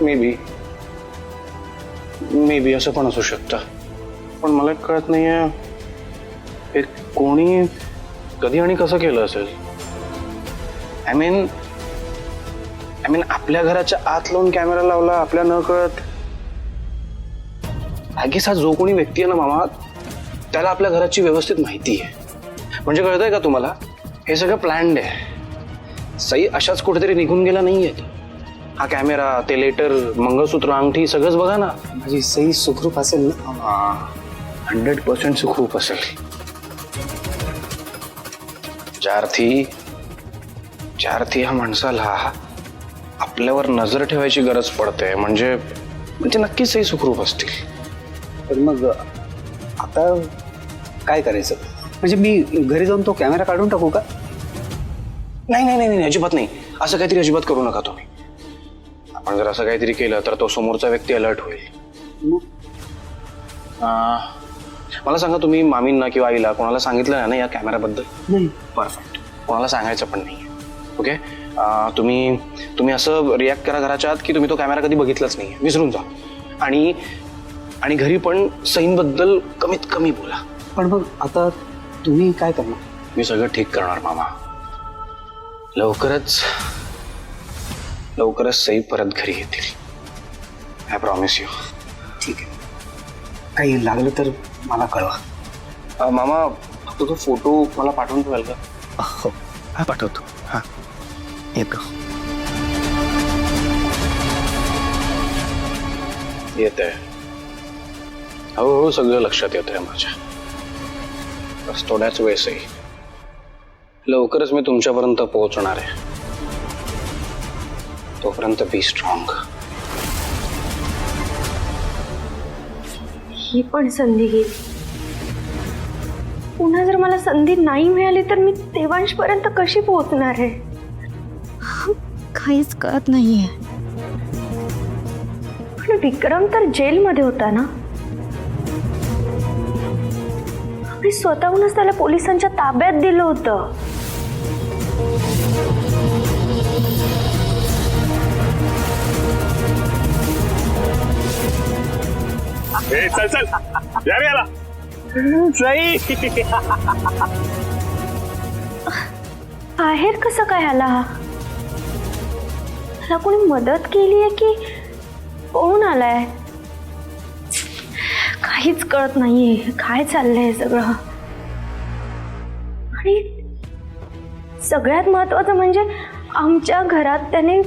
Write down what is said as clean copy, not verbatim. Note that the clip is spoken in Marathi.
मे बी असं पण असू शकतं, पण मला कळत नाहीये हे कोणी कधी आणि कसं केलं असेल. आय मीन आपल्या घराच्या आत लावून कॅमेरा लावला आपल्या न कळत. आगीस हा जो कोणी व्यक्ती आहे ना मामा, त्याला आपल्या घराची व्यवस्थित माहिती आहे. म्हणजे कळतंय का तुम्हाला, हे सगळं प्लॅन्ड आहे. सई अशाच कुठेतरी निघून गेला नाहीये. हा कॅमेरा, ते लेटर, मंगळसूत्र, अंगठी सगळंच बघा ना. माझी सई सुखरूप असेल ना? 100% सुखरूप असेल. ज्यार्थी ह्या माणसाला आपल्यावर नजर ठेवायची गरज पडते, म्हणजे नक्कीच सई सुखरूप असतील. पण मग आता काय करायचं? म्हणजे मी घरी जाऊन तो कॅमेरा काढून टाकू का? नाही, अजिबात नाही. असं काहीतरी अजिबात करू नका तुम्ही. आपण जर असं काहीतरी केलं तर तो समोरचा व्यक्ती अलर्ट होईल. मला सांगा, तुम्ही मामींना किंवा आईला कोणाला सांगितलं ना या कॅमेराबद्दल? नाही. परफेक्ट. कोणाला सांगायचं पण नाही. ओके. तुम्ही असं रिॲक्ट करा घराच्या आत की तुम्ही तो कॅमेरा कधी बघितलाच नाही, विसरून जा. आणि घरी पण सईनबद्दल कमीत कमी बोला. पण मग आता तुम्ही काय करणार? मी सगळं ठीक करणार मामा. लवकरच सई परत घरी येतील. I promise you. ठीक आहे. काही लागलं तर मला कळवा. मामा, फक्त तो फोटो मला पाठवून ठेवाल का? हो, हा पाठवतो. हा, येतो. येत आहे. हळूहळू सगळं लक्षात येत आहे माझ्या. बस थोड्याच वेळेसही लवकरच मी तुमच्यापर्यंत पोहोचणार आहे. तोपर्यंत बी स्ट्रॉंग. ही पण संधी गेली. पुन्हा जर मला संधी नाही मिळाली तर मी देवांशपर्यंत कशी पोहोचणार आहे? काहीच कळत नाहीये. पण विक्रम तर जेलमध्ये होता ना. मी स्वतःहूनच त्याला पोलिसांच्या ताब्यात दिलं होतं. चल यार याला सई. बाहेर कसं काय आला? मला कोणी मदत केली आहे की कोण आलाय? काहीच कळत नाहीये. काय चाललंय सगळं? आणि सगळ्यात महत्वाचं म्हणजे आमच्या घरात त्याने